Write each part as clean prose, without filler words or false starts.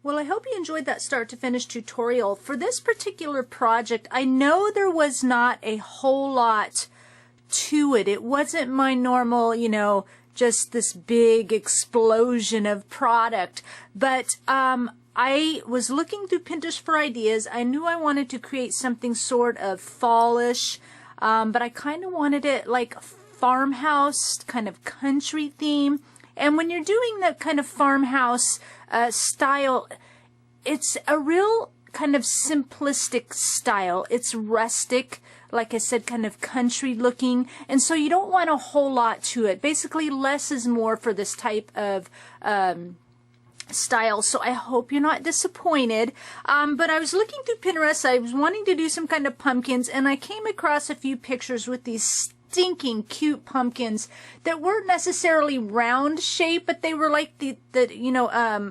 Well, I hope you enjoyed that start to finish tutorial. For this particular project, I know there was not a whole lot to it. It wasn't my normal, you know, just this big explosion of product. But I was looking through Pinterest for ideas. I knew I wanted to create something sort of fallish, but I kind of wanted it like farmhouse, kind of country theme. And when you're doing that kind of farmhouse style, it's a real kind of simplistic style. It's rustic, like I said, kind of country looking. And so you don't want a whole lot to it. Basically, less is more for this type of style. So I hope you're not disappointed. But I was looking through Pinterest. I was wanting to do some kind of pumpkins, and I came across a few pictures with these stinking cute pumpkins that weren't necessarily round shape, but they were like the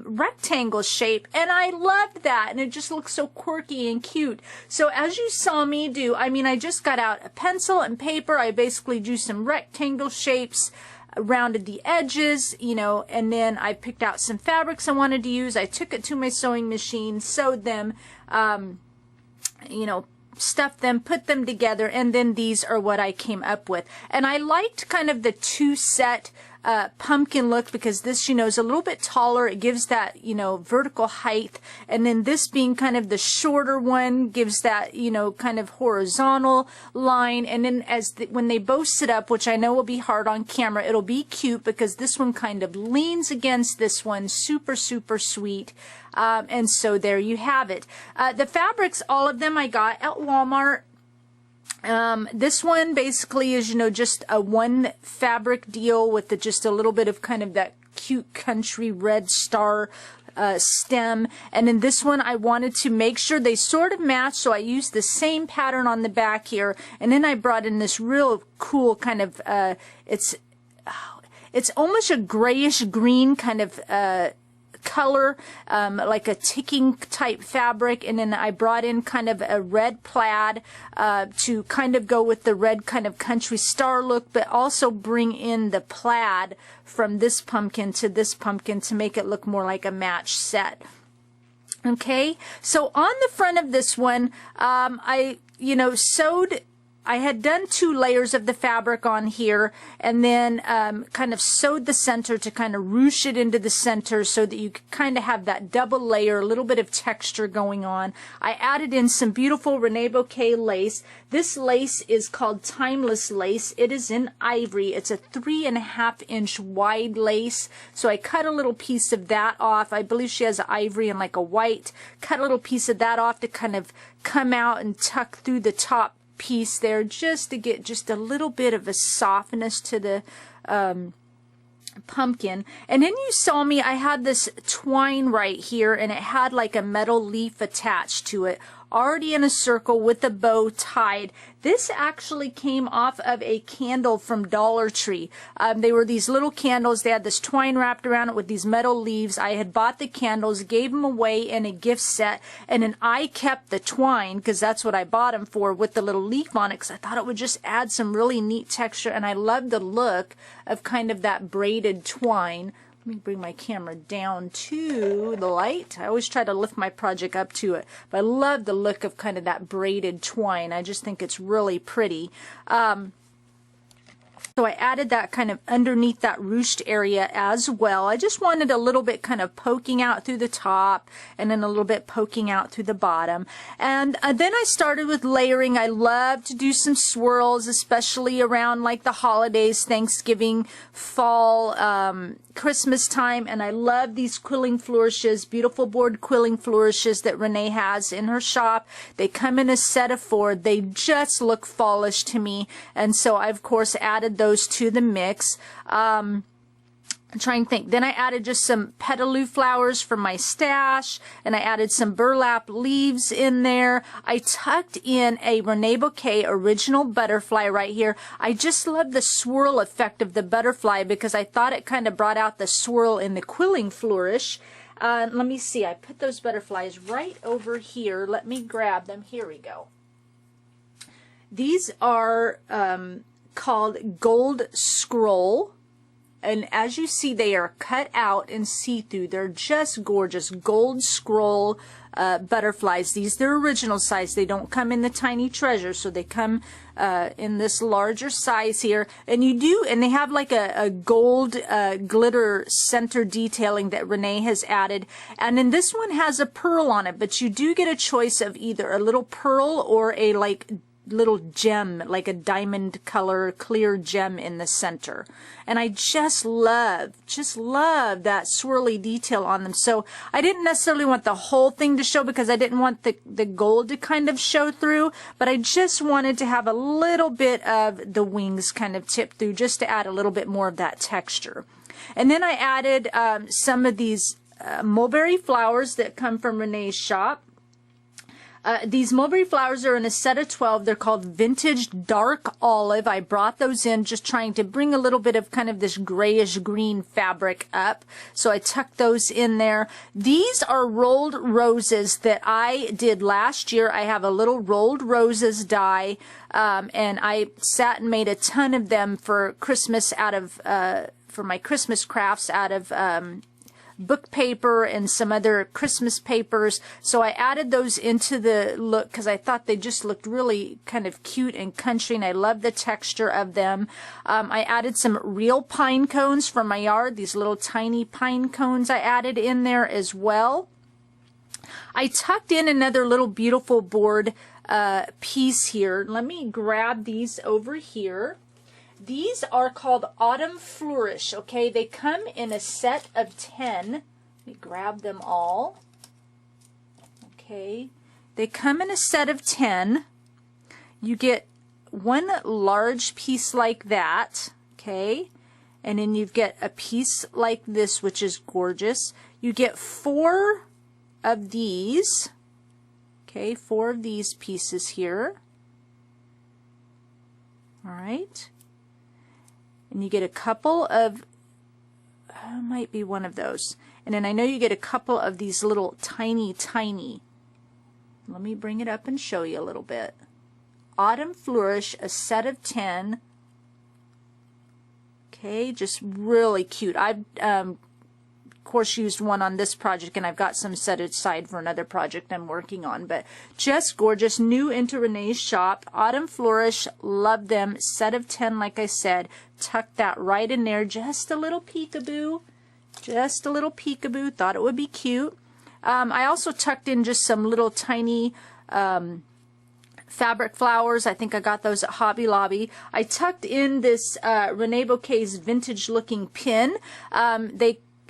rectangle shape, and I loved that, and it just looked so quirky and cute. So as you saw me do, I mean, I just got out a pencil and paper. I basically drew some rectangle shapes, rounded the edges, you know, and then I picked out some fabrics I wanted to use. I took it to my sewing machine, sewed them, stuffed them, put them together, and then these are what I came up with. And I liked kind of the two set pumpkin look, because this, you know, is a little bit taller. It gives that, you know, vertical height, and then this being kind of the shorter one gives that, you know, kind of horizontal line. And then when they both sit up, which I know will be hard on camera, it'll be cute because this one kind of leans against this one. Super, super sweet. And so there you have it. The fabrics, all of them I got at Walmart. This one basically is, you know, just a one fabric deal with just a little bit of kind of that cute country red star stem. And in this one, I wanted to make sure they sort of match, so I used the same pattern on the back here. And then I brought in this real cool kind of, it's almost a grayish green kind of color, like a ticking type fabric, and then I brought in kind of a red plaid to kind of go with the red kind of country star look, but also bring in the plaid from this pumpkin to this pumpkin to make it look more like a match set. Okay, so on the front of this one, I had done 2 layers of the fabric on here, and then kind of sewed the center to kind of ruche it into the center so that you could kind of have that double layer, a little bit of texture going on. I added in some beautiful Reneabouquets lace. This lace is called Timeless Lace. It is in ivory. It's a 3.5-inch wide lace. So I cut a little piece of that off. I believe she has ivory and like a white. Cut a little piece of that off to kind of come out and tuck through the top piece there, just to get just a little bit of a softness to the pumpkin. And then you saw me, I had this twine right here, and it had like a metal leaf attached to it, already in a circle with a bow tied. This actually came off of a candle from Dollar Tree. They were these little candles. They had this twine wrapped around it with these metal leaves. I had bought the candles, gave them away in a gift set, and then I kept the twine because that's what I bought them for, with the little leaf on it, because I thought it would just add some really neat texture, and I love the look of kind of that braided twine. Let me bring my camera down to the light. I always try to lift my project up to it, but I love the look of kind of that braided twine. I just think it's really pretty. So I added that kind of underneath that ruched area as well. I just wanted a little bit kind of poking out through the top, and then a little bit poking out through the bottom. And then I started with layering. I love to do some swirls, especially around like the holidays, Thanksgiving, fall, Christmas time. And I love these quilling flourishes, beautiful board quilling flourishes that Renee has in her shop. They come in a set of 4. They just look fallish to me. And so I, of course, added those to the mix. I'm trying to think. Then I added just some petaloo flowers from my stash, and I added some burlap leaves in there. I tucked in a Reneabouquets original butterfly right here. I just love the swirl effect of the butterfly because I thought it kind of brought out the swirl in the quilling flourish. Let me see. I put those butterflies right over here. Let me grab them. Here we go. These are called Gold Scroll, And as you see, they are cut out and see-through. They're just gorgeous. Gold scroll butterflies. These, they're original size. They don't come in the tiny treasure, so they come in this larger size here. And they have like a gold glitter center detailing that Renee has added. And then this one has a pearl on it, but you do get a choice of either a little pearl or a like little gem, like a diamond color clear gem in the center. And I just love that swirly detail on them. So I didn't necessarily want the whole thing to show because I didn't want the gold to kind of show through, but I just wanted to have a little bit of the wings kind of tip through just to add a little bit more of that texture. And then I added some of these mulberry flowers that come from Renee's shop. These mulberry flowers are in a set of 12. They're called Vintage Dark Olive. I brought those in just trying to bring a little bit of kind of this grayish green fabric up. So I tucked those in there. These are rolled roses that I did last year. I have a little rolled roses die, and I sat and made a ton of them for Christmas out of, for my Christmas crafts out of, book paper and some other Christmas papers. So I added those into the look because I thought they just looked really kind of cute and country, and I love the texture of them. I added some real pine cones from my yard. These little tiny pine cones I added in there as well. I tucked in another little beautiful board piece here. Let me grab these over here. These are called Autumn Flourish, okay? They come in a set of 10. Let me grab them all. Okay. They come in a set of 10. You get one large piece like that, okay? And then you get a piece like this, which is gorgeous. You get 4 of these, okay? 4 of these pieces here. All right. And you get a couple of, might be one of those. And then I know you get a couple of these little tiny. Let me bring it up and show you a little bit. Autumn Flourish, a set of 10. Okay, just really cute. I've, of course, used one on this project, and I've got some set aside for another project I'm working on. But just gorgeous, new into Renee's shop. Autumn Flourish, love them. Set of 10, like I said. Tuck that right in there. Just a little peekaboo. Just a little peekaboo. Thought it would be cute. I also tucked in just some little tiny fabric flowers. I think I got those at Hobby Lobby. I tucked in this Reneabouquets vintage looking pin.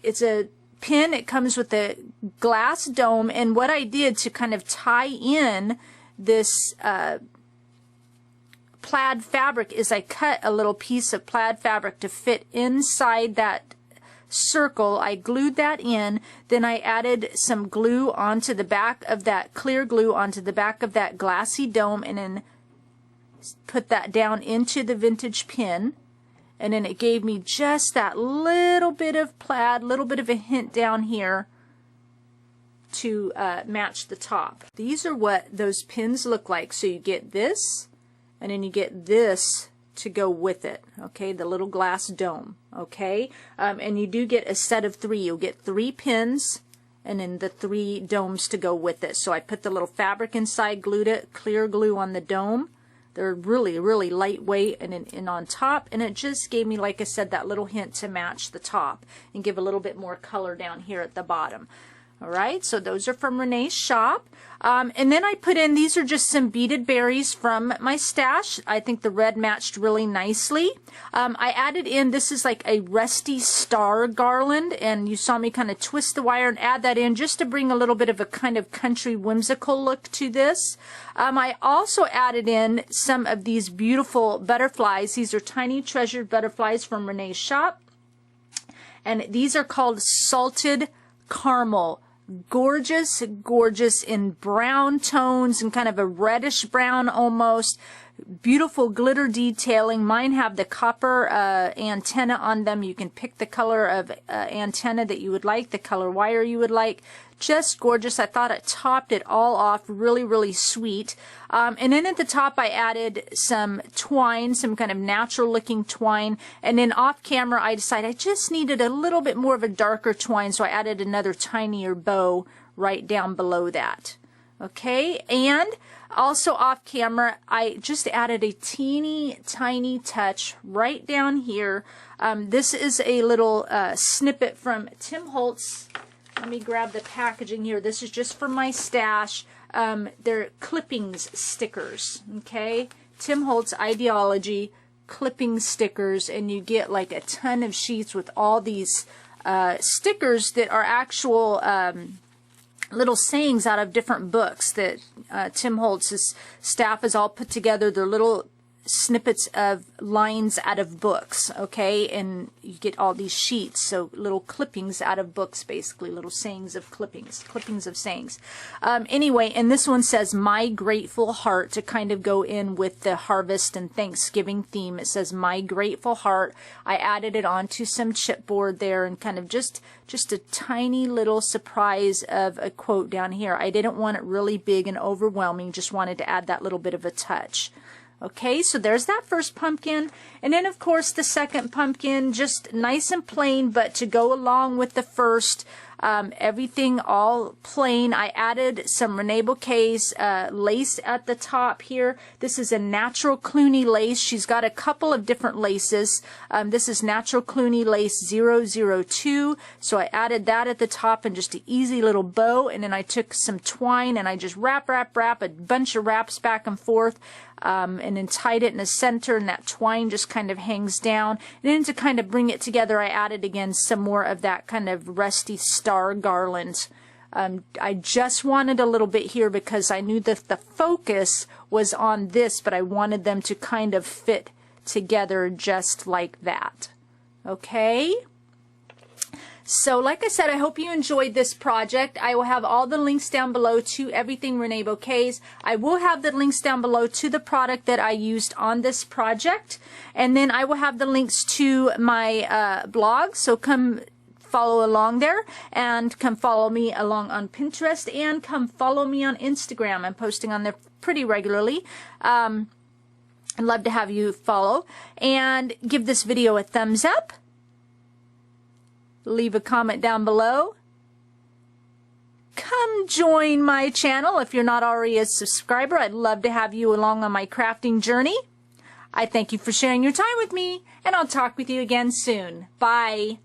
It's a pin. It comes with a glass dome, and what I did to kind of tie in this plaid fabric is I cut a little piece of plaid fabric to fit inside that circle. I glued that in, then I added some glue onto the back of that, clear glue onto the back of that glassy dome, and then put that down into the vintage pin. And then it gave me just that little bit of plaid, little bit of a hint down here to match the top. These are what those pins look like. So you get this, and then you get this to go with it, okay, the little glass dome, okay, and you do get a set of 3. You'll get 3 pins, and then the 3 domes to go with it. So I put the little fabric inside, glued it, clear glue on the dome. They're really, really lightweight and on top, and it just gave me, like I said, that little hint to match the top and give a little bit more color down here at the bottom. All right, so those are from Renee's shop. And then I put in, these are just some beaded berries from my stash. I think the red matched really nicely. I added in, this is like a rusty star garland, and you saw me kind of twist the wire and add that in just to bring a little bit of a kind of country whimsical look to this. I also added in some of these beautiful butterflies. These are tiny treasured butterflies from Renee's shop, and these are called Salted Caramel. Gorgeous, gorgeous in brown tones and kind of a reddish brown almost. Beautiful glitter detailing. Mine have the copper antenna on them. You can pick the color of antenna that you would like, the color wire you would like. Just gorgeous. I thought it topped it all off. Really, really sweet. And then at the top I added some twine, some kind of natural looking twine. And then off camera I decided I just needed a little bit more of a darker twine, so I added another tinier bow right down below that. Okay, and also off camera, I just added a teeny tiny touch right down here. This is a little snippet from Tim Holtz. Let me grab the packaging here. This is just for my stash. They're clippings stickers, okay? Tim Holtz Ideology clipping stickers, and you get like a ton of sheets with all these stickers that are actual little sayings out of different books that Tim Holtz's staff has all put together. They're little snippets of lines out of books, okay? And you get all these sheets, so little clippings out of books, basically, little sayings of clippings of sayings. Anyway, and this one says, "My Grateful Heart," to kind of go in with the harvest and Thanksgiving theme. It says, "My Grateful Heart." I added it onto some chipboard there, and kind of just a tiny little surprise of a quote down here. I didn't want it really big and overwhelming, just wanted to add that little bit of a touch. Okay, so there's that first pumpkin. And then, of course, the second pumpkin, just nice and plain, but to go along with the first, everything all plain. I added some Reneabouquets lace at the top here. This is a natural Cluny lace. She's got a couple of different laces. This is natural Cluny lace 002. So I added that at the top and just an easy little bow. And then I took some twine and I just wrap a bunch of wraps back and forth. And then tied it in the center, and that twine just kind of hangs down. And then to kind of bring it together, I added again some more of that kind of rusty star garland. I just wanted a little bit here because I knew that the focus was on this, but I wanted them to kind of fit together just like that. Okay? So like I said, I hope you enjoyed this project. I will have all the links down below to everything Reneabouquets. I will have the links down below to the product that I used on this project. And then I will have the links to my blog. So come follow along there, and come follow me along on Pinterest, and come follow me on Instagram. I'm posting on there pretty regularly. I'd love to have you follow. And give this video a thumbs up. Leave a comment down below. Come join my channel if you're not already a subscriber. I'd love to have you along on my crafting journey. I thank you for sharing your time with me, and I'll talk with you again soon. Bye.